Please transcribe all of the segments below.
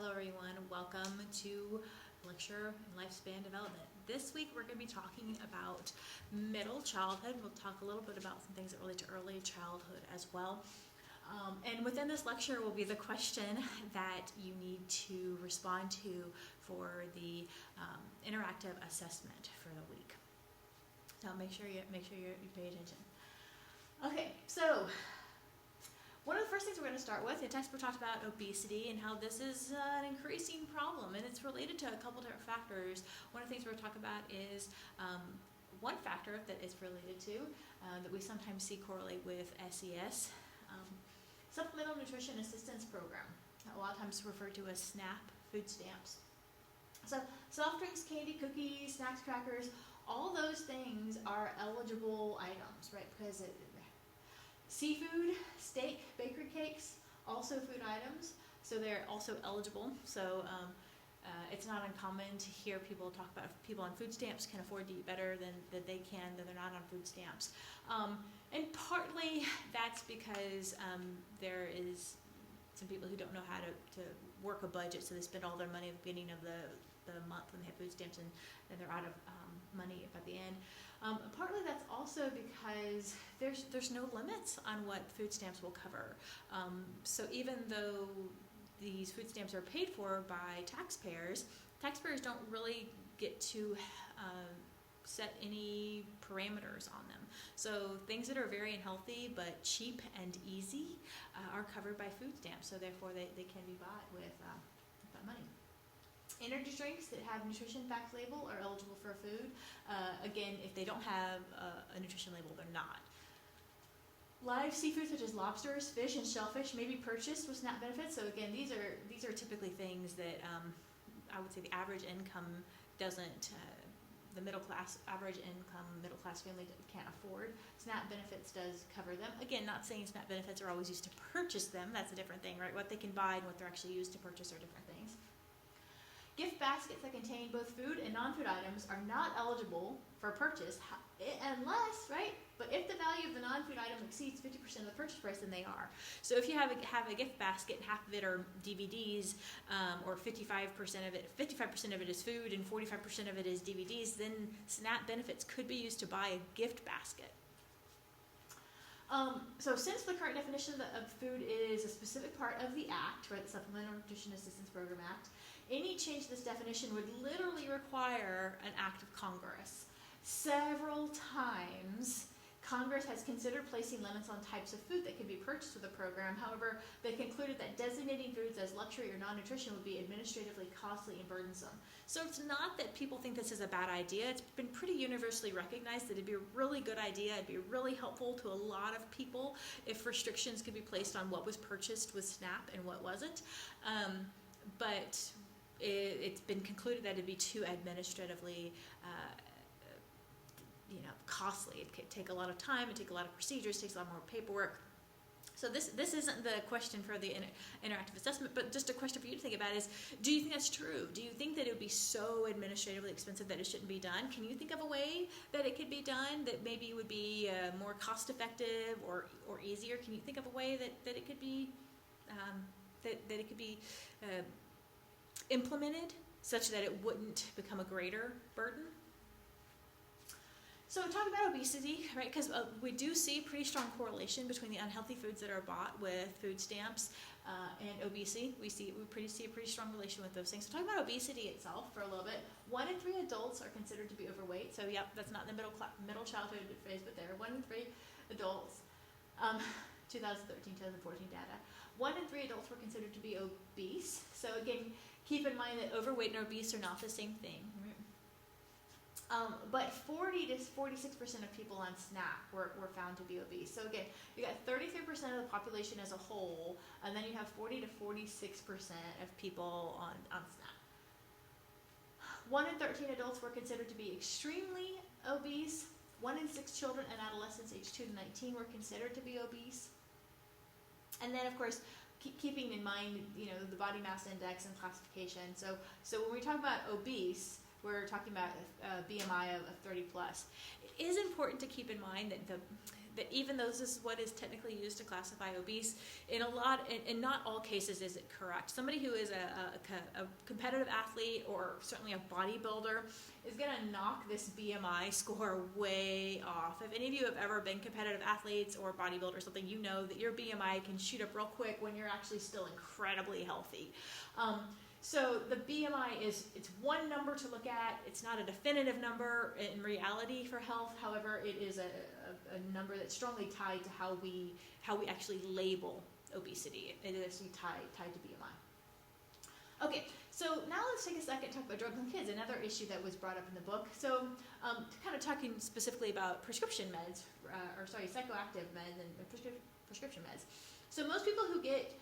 Hello everyone, welcome to Lecture in Lifespan Development. This week we're going to be talking about middle childhood. We'll talk a little bit about some things that relate to early childhood as well. And within this lecture will be the question that you need to respond to for the interactive assessment for the week. So make sure you pay attention. Okay, so one of the first things we're going to start with, the textbook talked about obesity and how this is an increasing problem, and it's related to a couple different factors. One of the things we're going to talk about is one factor that is related to that we sometimes see correlate with SES, Supplemental Nutrition Assistance Program, a lot of times referred to as SNAP food stamps. So soft drinks, candy, cookies, snacks, crackers, all those things are eligible items, right? Because seafood, steak, bakery cakes, also food items, so they're also eligible. So it's not uncommon to hear people talk about if people on food stamps can afford to eat better than they can, then they're not on food stamps. And partly that's because there is some people who don't know how to work a budget, so they spend all their money at the beginning of the month when they have food stamps, and they're out of money at the end. Partly that's also because there's no limits on what food stamps will cover. So even though these food stamps are paid for by taxpayers don't really get to set any parameters on them. So things that are very unhealthy but cheap and easy are covered by food stamps, so therefore they can be bought with that money. Energy drinks that have nutrition facts label are eligible for food. Again, if they don't have a nutrition label, they're not. Live seafood such as lobsters, fish, and shellfish may be purchased with SNAP benefits. So again, these are typically things that I would say the average income doesn't. The middle class family can't afford. SNAP benefits does cover them. Again, not saying SNAP benefits are always used to purchase them. That's a different thing, right? What they can buy and what they're actually used to purchase are different things. Gift baskets that contain both food and non-food items are not eligible for purchase unless, right? But if the value of the non-food item exceeds 50% of the purchase price, then they are. So if you have a gift basket and half of it are DVDs, or 55% of it is food and 45% of it is DVDs, then SNAP benefits could be used to buy a gift basket. So since the current definition of food is a specific part of the Act, right, the Supplemental Nutrition Assistance Program Act, any change to this definition would literally require an act of Congress. Several times, Congress has considered placing limits on types of food that can be purchased with the program. However, they concluded that designating foods as luxury or non-nutrition would be administratively costly and burdensome. So it's not that people think this is a bad idea. It's been pretty universally recognized that it'd be a really good idea. It'd be really helpful to a lot of people if restrictions could be placed on what was purchased with SNAP and what wasn't. But it's been concluded that it'd be too administratively costly. It could take a lot of time, it'd take a lot of procedures, takes a lot more paperwork. So this isn't the question for the interactive assessment, but just a question for you to think about is, do you think that's true? Do you think that it would be so administratively expensive that it shouldn't be done? Can you think of a way that it could be done that maybe would be more cost effective or easier? Can you think of a way that it could be implemented such that it wouldn't become a greater burden? So talking about obesity, right, because we do see pretty strong correlation between the unhealthy foods that are bought with food stamps and obesity. We see a pretty strong relation with those things. So talking about obesity itself for a little bit, 1 in 3 adults are considered to be overweight. So yep, that's not in the middle childhood phase, but there, 1 in 3 adults, 2013, 2014 data. 1 in 3 adults were considered to be obese. So again, keep in mind that overweight and obese are not the same thing. But 40 to 46% of people on SNAP were found to be obese. So again, you got 33% of the population as a whole, and then you have 40 to 46% of people on SNAP. 1 in 13 adults were considered to be extremely obese. 1 in 6 children and adolescents aged 2 to 19 were considered to be obese. And then, of course, keeping in mind, the body mass index and classification. So when we talk about obese, we're talking about a BMI of 30 plus. It is important to keep in mind that that even though this is what is technically used to classify obese, in not all cases is it correct. Somebody who is a competitive athlete or certainly a bodybuilder is going to knock this BMI score way off. If any of you have ever been competitive athletes or bodybuilders or something, you know that your BMI can shoot up real quick when you're actually still incredibly healthy. So the BMI it's one number to look at. It's not a definitive number in reality for health. However, it is a number that's strongly tied to how we actually label obesity. It is actually tied to BMI. Okay, so now let's take a second to talk about drugs in kids, another issue that was brought up in the book. So kind of talking specifically about prescription meds, psychoactive meds and prescription meds. So most people who get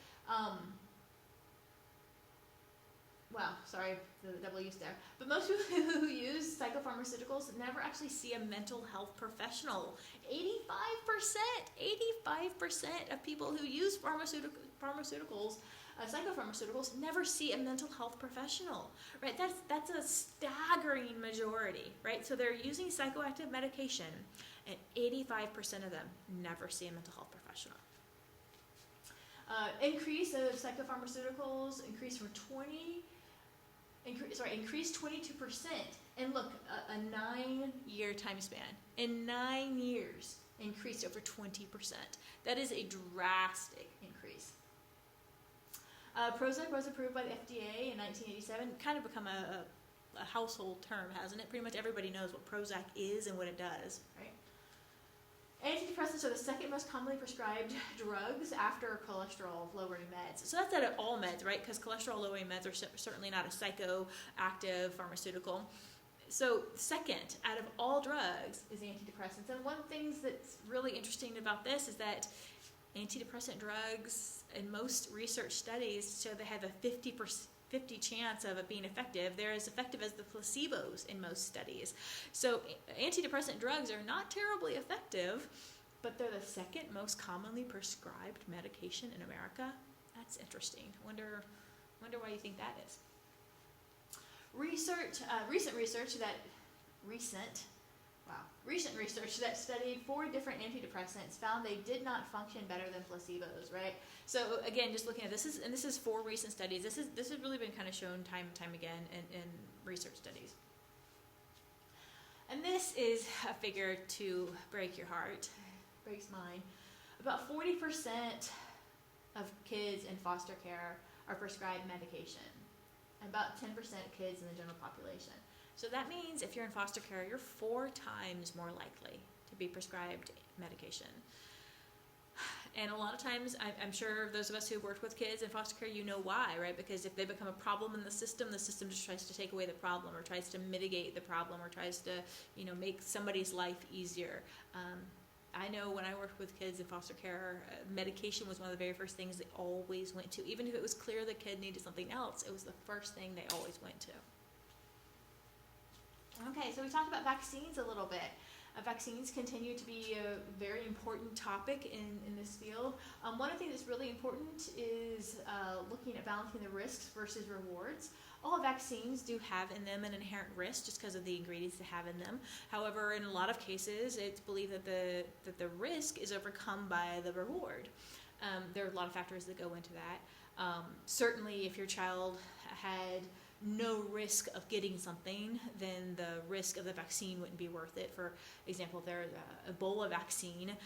the double use there. But most people who use psychopharmaceuticals never actually see a mental health professional. 85% of people who use psychopharmaceuticals never see a mental health professional, right? That's a staggering majority, right? So they're using psychoactive medication, and 85% of them never see a mental health professional. Increase of psychopharmaceuticals increased 22%. And look, a 9-year time span. In 9 years, increased over 20%. That is a drastic increase. Prozac was approved by the FDA in 1987. Kind of become a household term, hasn't it? Pretty much everybody knows what Prozac is and what it does, right? Antidepressants are the second most commonly prescribed drugs after cholesterol-lowering meds. So that's out of all meds, right? Because cholesterol-lowering meds are certainly not a psychoactive pharmaceutical. So second out of all drugs is antidepressants. And one thing that's really interesting about this is that antidepressant drugs in most research studies show they have a 50 chance of it being effective. They're as effective as the placebos in most studies. So antidepressant drugs are not terribly effective, but they're the second most commonly prescribed medication in America. That's interesting. Wonder why you think that is. Recent research that studied 4 different antidepressants found they did not function better than placebos, right? So again, just looking at this is 4 recent studies. This has really been kind of shown time and time again in research studies. And this is a figure to break your heart, breaks mine. About 40% of kids in foster care are prescribed medication. About 10% of kids in the general population. So that means if you're in foster care, you're 4 times more likely to be prescribed medication. And a lot of times, I'm sure those of us who worked with kids in foster care, you know why, right? Because if they become a problem in the system just tries to take away the problem or tries to mitigate the problem or tries to, make somebody's life easier. I know when I worked with kids in foster care, medication was one of the very first things they always went to. Even if it was clear the kid needed something else, it was the first thing they always went to. Okay, so we talked about vaccines a little bit. Vaccines continue to be a very important topic in this field. One of the things that's really important is looking at balancing the risks versus rewards. All vaccines do have in them an inherent risk just because of the ingredients they have in them. However, in a lot of cases, it's believed that the risk is overcome by the reward. There are a lot of factors that go into that. Certainly, if your child had no risk of getting something, then the risk of the vaccine wouldn't be worth it. For example, there's an Ebola vaccine.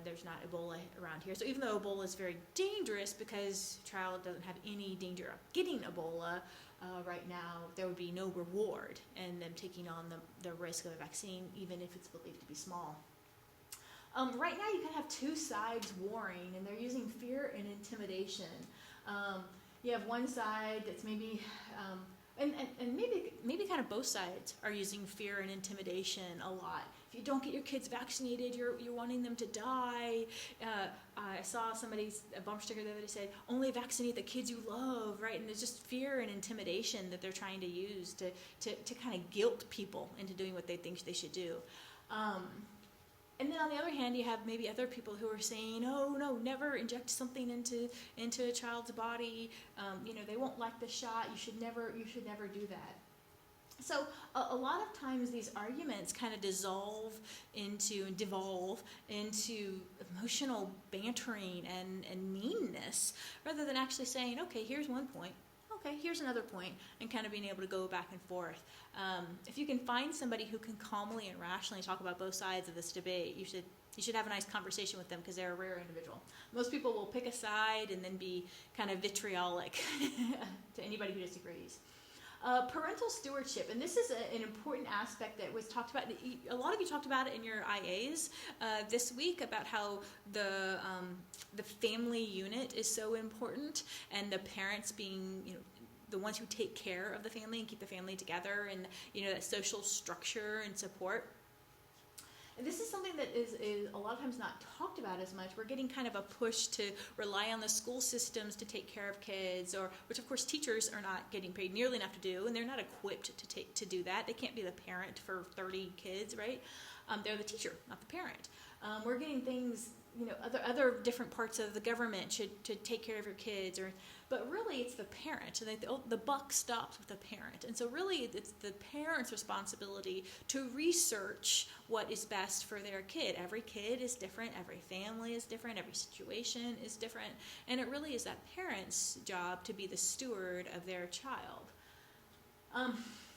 There's not Ebola around here. So even though Ebola is very dangerous because the child doesn't have any danger of getting Ebola right now, there would be no reward in them taking on the risk of a vaccine, even if it's believed to be small. Right now you kind of have 2 sides warring, and they're using fear and intimidation. You have one side that's maybe, and maybe kind of both sides are using fear and intimidation a lot. If you don't get your kids vaccinated, you're wanting them to die. I saw a bumper sticker the other day said, only vaccinate the kids you love, right? And there's just fear and intimidation that they're trying to use to kind of guilt people into doing what they think they should do. And then on the other hand, you have maybe other people who are saying, oh, no, never inject something into a child's body. They won't like the shot. You should never do that. So a lot of times these arguments kind of devolve into emotional bantering and meanness, rather than actually saying, okay, here's one point, okay, here's another point, and kind of being able to go back and forth. If you can find somebody who can calmly and rationally talk about both sides of this debate, you should have a nice conversation with them, because they're a rare individual. Most people will pick a side and then be kind of vitriolic to anybody who disagrees. Parental stewardship, and this is an important aspect that was talked about. A lot of you talked about it in your IAs this week, about how the family unit is so important, and the parents being, the ones who take care of the family and keep the family together, and that social structure and support. And this is something that is a lot of times not talked about as much. We're getting kind of a push to rely on the school systems to take care of kids, which of course teachers are not getting paid nearly enough to do, and they're not equipped to do that. They can't be the parent for 30 kids, right? They're the teacher, not the parent. We're getting things, other different parts of the government should take care of your kids, but really it's the parent. The buck stops with the parent. And so really it's the parent's responsibility to research what is best for their kid. Every kid is different, every family is different, every situation is different, and it really is that parent's job to be the steward of their child.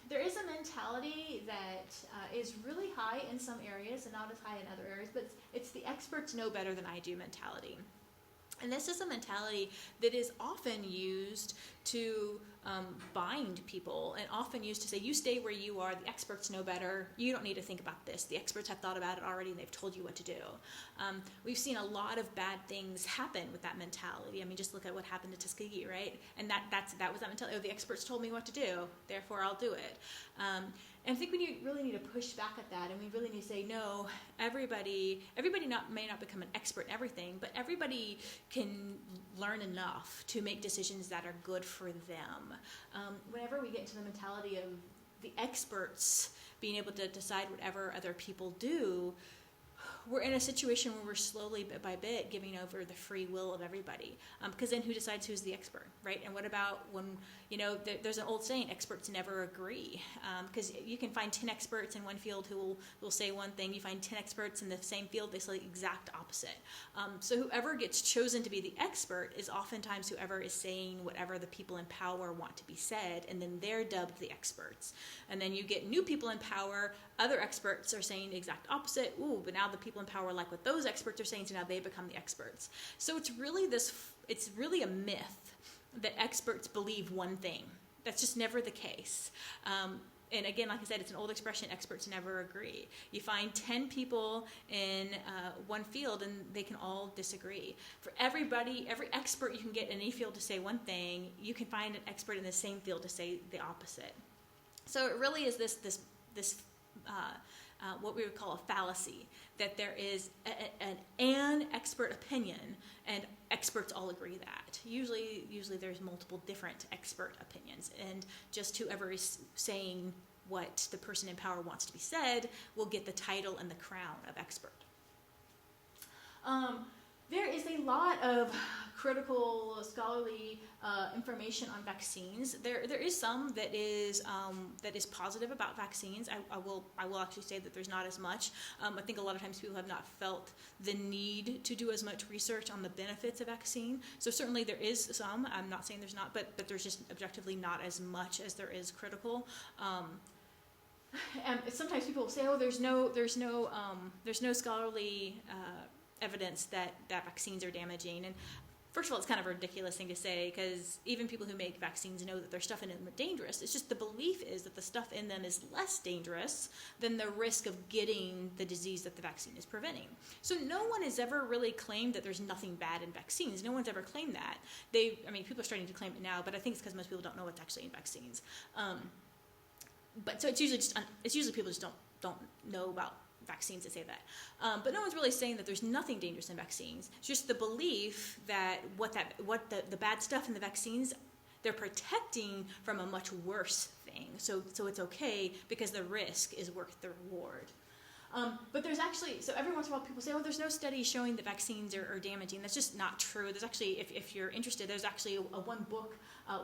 There is a mentality that is really high in some areas and not as high in other areas, but it's the experts know better than I do mentality. And this is a mentality that is often used to bind people, and often used to say, you stay where you are, the experts know better, you don't need to think about this, the experts have thought about it already and they've told you what to do. We've seen a lot of bad things happen with that mentality. I mean, just look at what happened to Tuskegee, right? And that was that mentality. Oh, the experts told me what to do, therefore I'll do it. And I think we really need to push back at that, and we really need to say, no, everybody may not become an expert in everything, but everybody can learn enough to make decisions that are good for them. Whenever we get into the mentality of the experts being able to decide whatever other people do, we're in a situation where we're slowly, bit by bit, giving over the free will of everybody. Because then who decides who's the expert, right? And what about when, there's an old saying, experts never agree. Because you can find 10 experts in one field who will say one thing. You find 10 experts in the same field, they say the exact opposite. So whoever gets chosen to be the expert is oftentimes whoever is saying whatever the people in power want to be said, and then they're dubbed the experts. And then you get new people in power, other experts are saying the exact opposite. Ooh, but now the people in power like what those experts are saying, so now they become the experts. So it's really a myth that experts believe one thing. That's just never the case. And again, like I said, it's an old expression, experts never agree. You find 10 people in one field and they can all disagree. For every expert you can get in any field to say one thing, you can find an expert in the same field to say the opposite. So it really is this what we would call a fallacy, that there is an expert opinion and experts all agree that. Usually there's multiple different expert opinions, and just whoever is saying what the person in power wants to be said will get the title and the crown of expert. There is a lot of critical scholarly information on vaccines. There is some that is positive about vaccines. I will actually say that there's not as much. I think a lot of times people have not felt the need to do as much research on the benefits of vaccine. So certainly there is some. I'm not saying there's not, but there's just objectively not as much as there is critical. And sometimes people will say, oh, there's no scholarly evidence that vaccines are damaging. And first of all, it's kind of a ridiculous thing to say, because even people who make vaccines know that there's stuff in them that's dangerous. It's just the belief is that the stuff in them is less dangerous than the risk of getting the disease that the vaccine is preventing. So no one has ever really claimed that there's nothing bad in vaccines. No one's ever claimed that. People are starting to claim it now, but I think it's because most people don't know what's actually in vaccines. But so it's usually people just don't know about vaccines that say that. But no one's really saying that there's nothing dangerous in vaccines. It's just the belief that the bad stuff in the vaccines, they're protecting from a much worse thing. So it's okay because the risk is worth the reward. But there's actually, so every once in a while people say, oh, there's no studies showing that vaccines are damaging. That's just not true. There's actually, if you're interested, there's actually one book.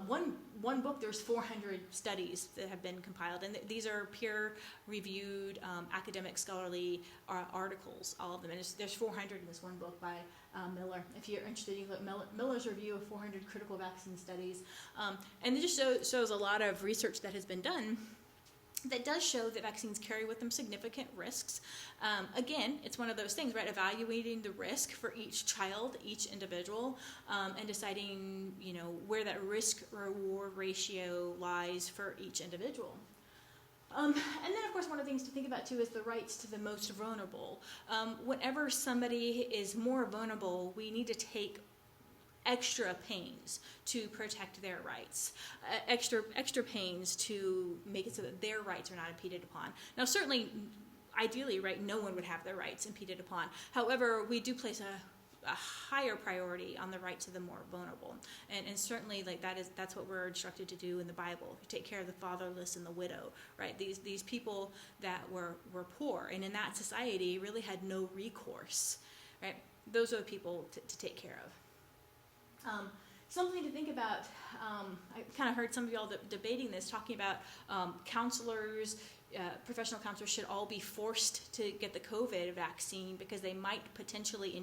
One book, there's 400 studies that have been compiled, and these are peer-reviewed academic scholarly articles, all of them. And there's 400 in this one book by Miller. If you're interested, you can look at Miller's review of 400 critical vaccine studies. And it just shows a lot of research that has been done that does show that vaccines carry with them significant risks. Again, it's one of those things, right? Evaluating the risk for each child, each individual, and deciding, where that risk-reward ratio lies for each individual. And then, of course, one of the things to think about, too, is the rights to the most vulnerable. Whenever somebody is more vulnerable, we need to take extra pains to protect their rights, extra pains to make it so that their rights are not impeded upon. Now, certainly, ideally, right, no one would have their rights impeded upon. However, we do place a higher priority on the rights of the more vulnerable, and certainly, like, that's what we're instructed to do in the Bible. Take care of the fatherless and the widow, right? These people that were poor, and in that society really had no recourse, right? Those are the people to take care of. Something to think about, I kind of heard some of y'all debating this, talking about counselors, professional counselors should all be forced to get the COVID vaccine because they might potentially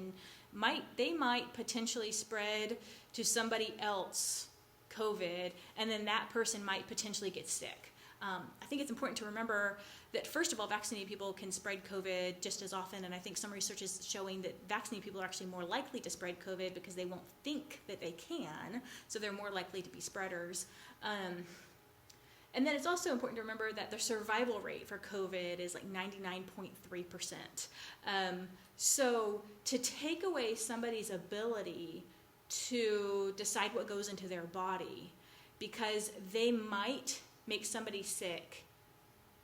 spread to somebody else COVID, and then that person might potentially get sick. I think it's important to remember that, first of all, vaccinated people can spread COVID just as often, and I think some research is showing that vaccinated people are actually more likely to spread COVID because they won't think that they can, so they're more likely to be spreaders. And then it's also important to remember that the survival rate for COVID is like 99.3%. So to take away somebody's ability to decide what goes into their body because they might make somebody sick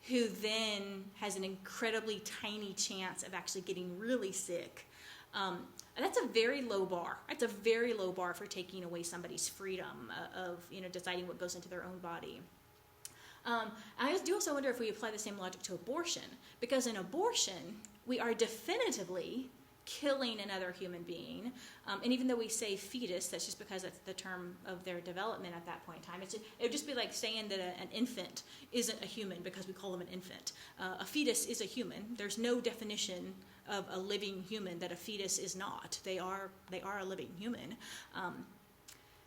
who then has an incredibly tiny chance of actually getting really sick. That's a very low bar. That's a very low bar for taking away somebody's freedom of deciding what goes into their own body. I do also wonder if we apply the same logic to abortion, because in abortion, we are definitively killing another human being. And even though we say fetus, that's just because that's the term of their development at that point in time. It would just be like saying that an infant isn't a human because we call them an infant. A fetus is a human. There's no definition of a living human that a fetus is not. They are a living human.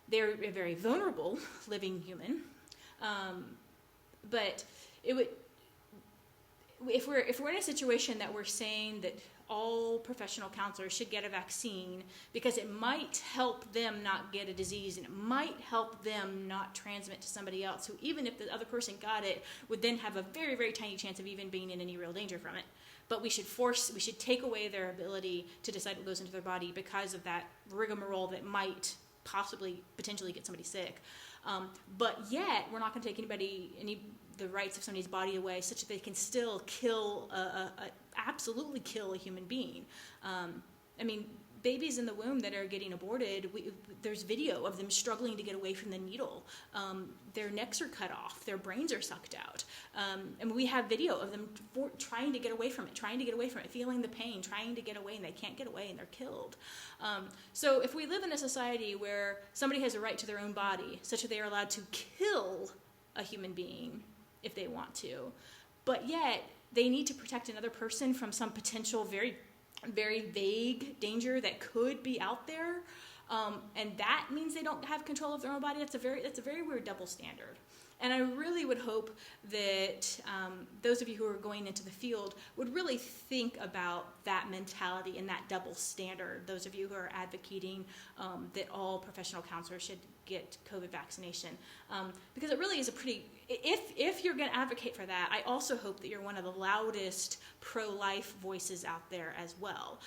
They're a very vulnerable living human. But if we're in a situation that we're saying that all professional counselors should get a vaccine because it might help them not get a disease and it might help them not transmit to somebody else who, even if the other person got it, would then have a very, very tiny chance of even being in any real danger from it. But we should take away their ability to decide what goes into their body because of that rigmarole that might potentially get somebody sick. But yet, we're not going to take the rights of somebody's body away such that they can still absolutely kill a human being. Babies in the womb that are getting aborted, there's video of them struggling to get away from the needle. Their necks are cut off. Their brains are sucked out. And we have video of them trying to get away from it, feeling the pain, trying to get away, and they can't get away, and they're killed. So if we live in a society where somebody has a right to their own body, such that they are allowed to kill a human being if they want to, but yet they need to protect another person from some potential very, very vague danger that could be out there, and that means they don't have control of their own body. That's a very weird double standard. And I really would hope that those of you who are going into the field would really think about that mentality and that double standard. Those of you who are advocating that all professional counselors should get COVID vaccination, because it really is if you're going to advocate for that, I also hope that you're one of the loudest pro-life voices out there as well,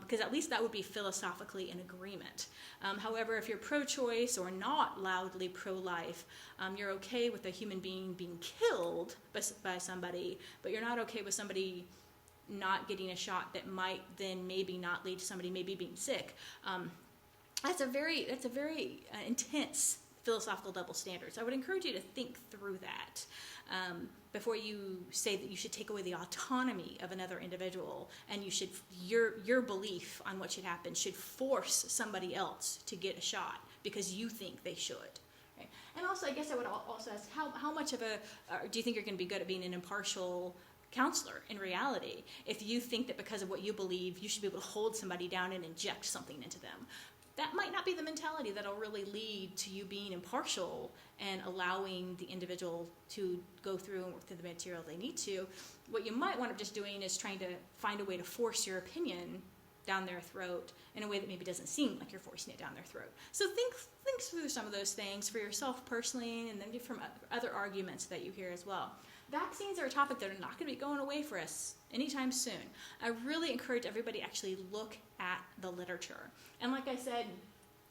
because at least that would be philosophically in agreement. However, if you're pro-choice or not loudly pro-life, you're okay with a human being being killed by somebody, but you're not okay with somebody not getting a shot that might then maybe not lead to somebody maybe being sick. That's a very intense philosophical double standards. I would encourage you to think through that before you say that you should take away the autonomy of another individual, and you should your belief on what should happen should force somebody else to get a shot because you think they should. Right? And also, I guess I would also ask, how much of a do you think you're going to be good at being an impartial counselor in reality if you think that because of what you believe you should be able to hold somebody down and inject something into them? That might not be the mentality that'll really lead to you being impartial and allowing the individual to go through and work through the material they need to. What you might wind up just doing is trying to find a way to force your opinion down their throat in a way that maybe doesn't seem like you're forcing it down their throat. So think through some of those things for yourself personally, and then from other arguments that you hear as well. Vaccines are a topic that are not going to be going away for us anytime soon. I really encourage everybody to actually look at the literature. And like I said,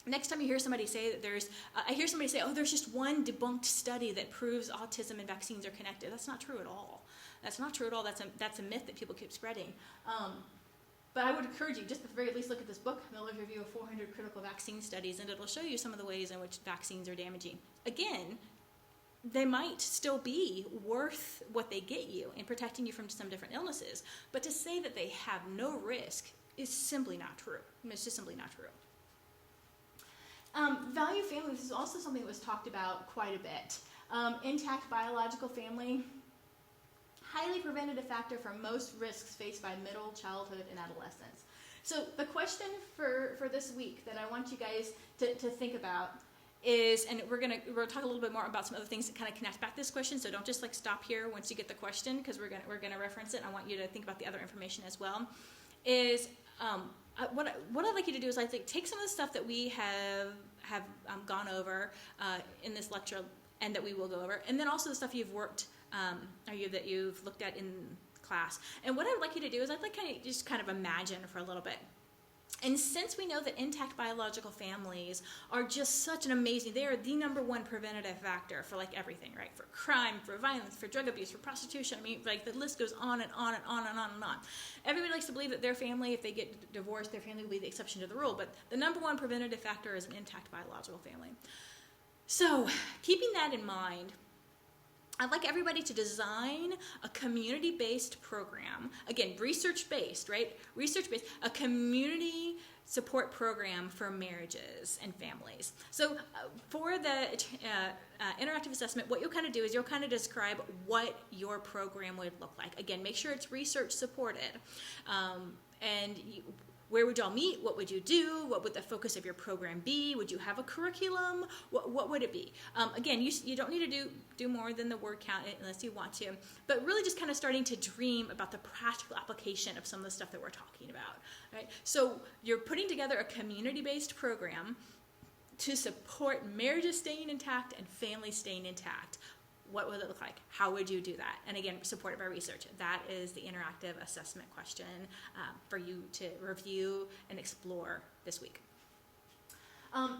next time you hear somebody say that I hear somebody say, oh, there's just one debunked study that proves autism and vaccines are connected. That's not true at all. That's not true at all. That's a myth that people keep spreading. But I would encourage you, just at the very least, look at this book, Miller's Review of 400 Critical Vaccine Studies, and it'll show you some of the ways in which vaccines are damaging. Again, they might still be worth what they get you in protecting you from some different illnesses. But to say that they have no risk is simply not true. It's just simply not true. Value family, this is also something that was talked about quite a bit. Intact biological family, highly preventative factor for most risks faced by middle childhood and adolescence. So the question for this week that I want you guys to think about is, and we're gonna talk a little bit more about some other things that kind of connect back to this question. So don't just like stop here once you get the question, because we're gonna reference it. And I want you to think about the other information as well. Is what I'd like you to do is take some of the stuff that we have gone over in this lecture, and that we will go over, and then also the stuff you've worked that you've looked at in class. And what I'd like you to do is I'd like just kind of imagine for a little bit. And since we know that intact biological families are just such an amazing, they are the number one preventative factor for like everything, right? For crime, for violence, for drug abuse, for prostitution. I mean, like the list goes on and on and on and on and on. Everybody likes to believe that their family, if they get divorced, their family will be the exception to the rule. But the number one preventative factor is an intact biological family. So keeping that in mind, I'd like everybody to design a community-based program. Again, research-based, right? Research-based, a community support program for marriages and families. So for the interactive assessment, what you'll kind of do is you'll kind of describe what your program would look like. Again, make sure it's research-supported. Where would y'all meet? What would you do? What would the focus of your program be? Would you have a curriculum? What would it be? Again, you don't need to do more than the word count unless you want to, but really just kind of starting to dream about the practical application of some of the stuff that we're talking about. Right? So you're putting together a community-based program to support marriages staying intact and families staying intact. What would it look like? How would you do that? And again, supported by research. That is the interactive assessment question for you to review and explore this week.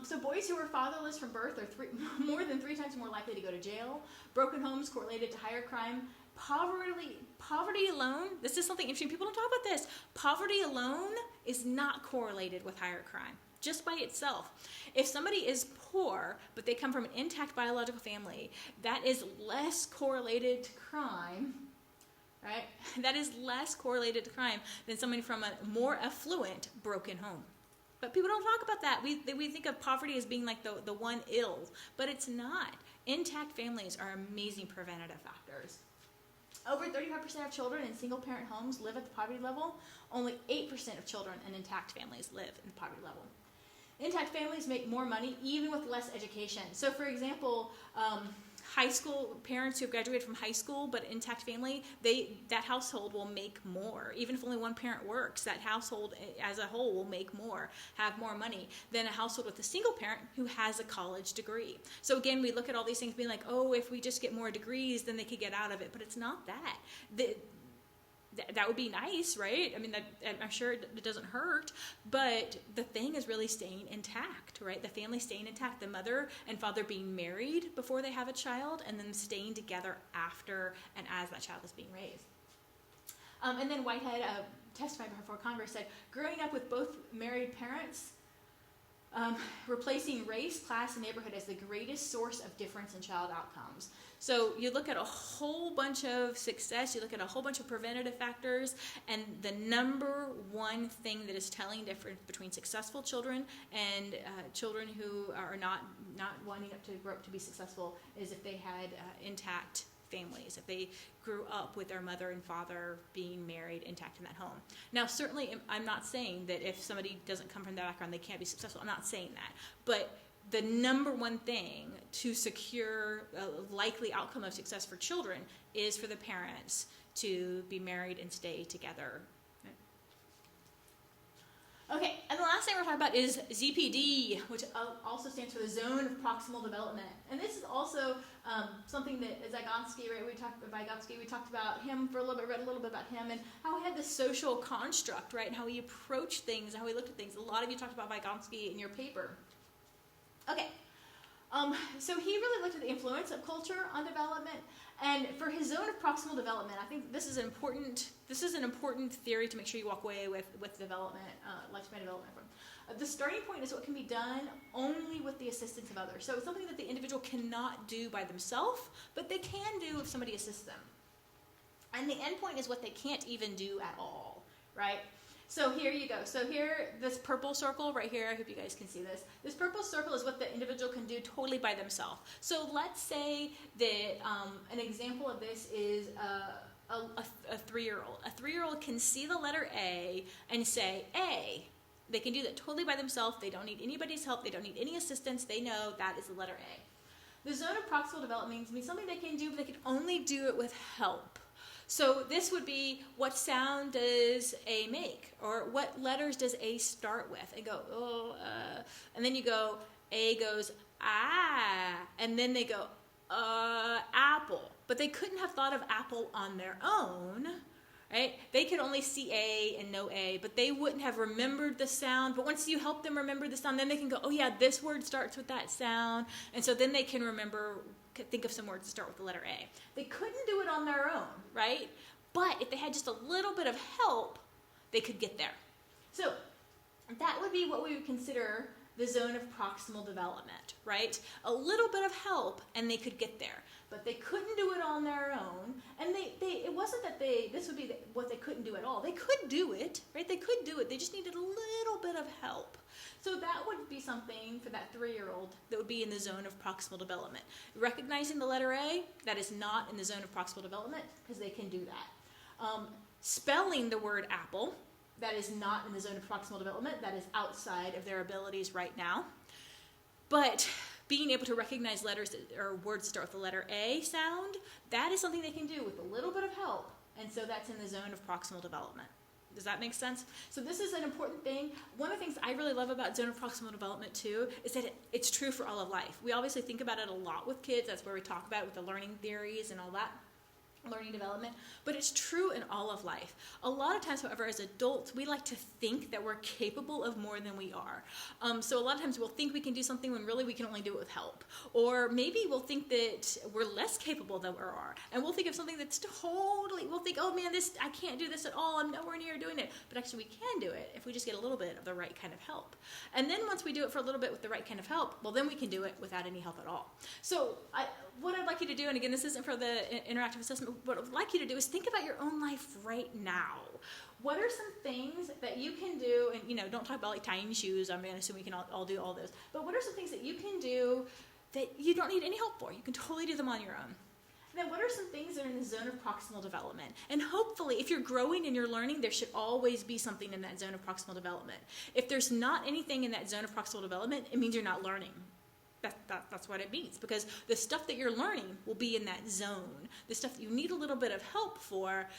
So boys who are fatherless from birth are more than 3 times more likely to go to jail. Broken homes correlated to higher crime. Poverty alone, this is something interesting. People don't talk about this. Poverty alone is not correlated with higher crime. Just by itself. If somebody is poor, but they come from an intact biological family, that is less correlated to crime, right? That is less correlated to crime than somebody from a more affluent broken home. But people don't talk about that. We think of poverty as being like the one ill, but it's not. Intact families are amazing preventative factors. Over 35% of children in single-parent homes live at the poverty level. Only 8% of children in intact families live in the poverty level. Intact families make more money even with less education. So for example, high school parents who have graduated from high school but intact family, that household will make more. Even if only one parent works, that household as a whole will make more, have more money than a household with a single parent who has a college degree. So again, we look at all these things being like, oh, if we just get more degrees, then they could get out of it. But it's not that. That would be nice, right? I mean, I'm sure it doesn't hurt, but the thing is really staying intact, right? The family staying intact, the mother and father being married before they have a child, and then staying together after and as that child is being raised. And then Whitehead, testifying before Congress, said, growing up with both married parents replacing race, class, and neighborhood as the greatest source of difference in child outcomes. So you look at a whole bunch of success, you look at a whole bunch of preventative factors, and the number one thing that is telling difference between successful children and children who are not wanting to grow up to be successful is if they had intact families, if they grew up with their mother and father being married intact in that home. Now, certainly, I'm not saying that if somebody doesn't come from that background, they can't be successful. I'm not saying that. But the number one thing to secure a likely outcome of success for children is for the parents to be married and stay together. Okay, and the last thing we're talking about is ZPD, which also stands for the Zone of Proximal Development. And this is also something that Vygotsky, right? We talked about him for a little bit, read a little bit about him and how he had this social construct, right? And how he approached things, how he looked at things. A lot of you talked about Vygotsky in your paper. Okay, so he really looked at the influence of culture on development. And for his zone of proximal development, I think this is an important theory to make sure you walk away with development, lifespan development from. The starting point is what can be done only with the assistance of others. So it's something that the individual cannot do by themselves, but they can do if somebody assists them. And the end point is what they can't even do at all, right? So here you go. So here, this purple circle right here, I hope you guys can see this. This purple circle is what the individual can do totally by themselves. So let's say that an example of this is a 3-year-old. A 3-year-old can see the letter A and say, A. They can do that totally by themselves. They don't need anybody's help. They don't need any assistance. They know that is the letter A. The zone of proximal development means something they can do, but they can only do it with help. So this would be, what sound does A make? Or what letters does A start with? And go, and then you go, A goes, ah, and then they go, apple. But they couldn't have thought of apple on their own, right? They could only see A and know A, but they wouldn't have remembered the sound. But once you help them remember the sound, then they can go, oh yeah, this word starts with that sound. And so then they can think of some words to start with the letter A. They couldn't do it on their own, right? But if they had just a little bit of help, they could get there. So that would be what we would consider the zone of proximal development, right? A little bit of help and they could get there. But they couldn't do it on their own, and it wasn't that this would be what they couldn't do at all. They could do it, right? They could do it. They just needed a little bit of help. So that would be something for that 3-year-old that would be in the zone of proximal development. Recognizing the letter A, that is not in the zone of proximal development because they can do that. Spelling the word apple, that is not in the zone of proximal development. That is outside of their abilities right now. But being able to recognize letters or words that start with the letter A sound, that is something they can do with a little bit of help. And so that's in the zone of proximal development. Does that make sense? So this is an important thing. One of the things I really love about zone of proximal development too is that it's true for all of life. We obviously think about it a lot with kids. That's where we talk about it with the learning theories and all that. Learning development, but it's true in all of life. A lot of times, however, as adults, we like to think that we're capable of more than we are. So a lot of times we'll think we can do something when really we can only do it with help. Or maybe we'll think that we're less capable than we are. And we'll think of something that's we'll think, oh man, I can't do this at all. I'm nowhere near doing it. But actually we can do it if we just get a little bit of the right kind of help. And then once we do it for a little bit with the right kind of help, well, then we can do it without any help at all. So what I'd like you to do, and again, this isn't for the interactive assessment, what I'd like you to do is think about your own life right now. What are some things that you can do, and don't talk about like tying shoes, I'm going to assume we can all do all those, but what are some things that you can do that you don't need any help for? You can totally do them on your own. And then what are some things that are in the zone of proximal development? And hopefully, if you're growing and you're learning, there should always be something in that zone of proximal development. If there's not anything in that zone of proximal development, it means you're not learning. That's what it means, because the stuff that you're learning will be in that zone. The stuff that you need a little bit of help for,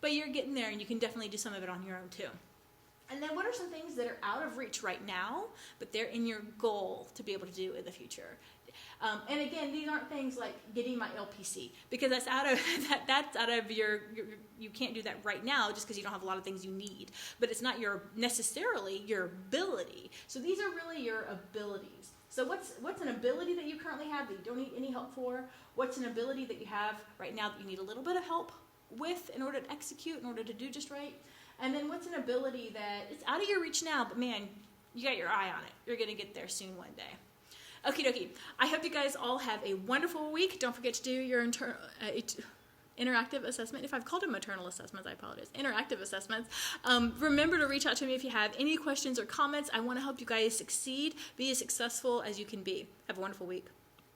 but you're getting there, and you can definitely do some of it on your own too. And then what are some things that are out of reach right now, but they're in your goal to be able to do in the future? And again, these aren't things like getting my LPC, because that's out of your you can't do that right now just because you don't have a lot of things you need. But it's not necessarily your ability. So these are really your abilities. So what's an ability that you currently have that you don't need any help for? What's an ability that you have right now that you need a little bit of help with in order to execute, in order to do just right? And then what's an ability that it's out of your reach now, but man, You got your eye on it. You're going to get there soon one day. Okie dokie. I hope you guys all have a wonderful week. Don't forget to do your interactive assessment. If I've called them maternal assessments, I apologize. Interactive assessments. Remember to reach out to me if you have any questions or comments. I want to help you guys succeed, be as successful as you can be. Have a wonderful week.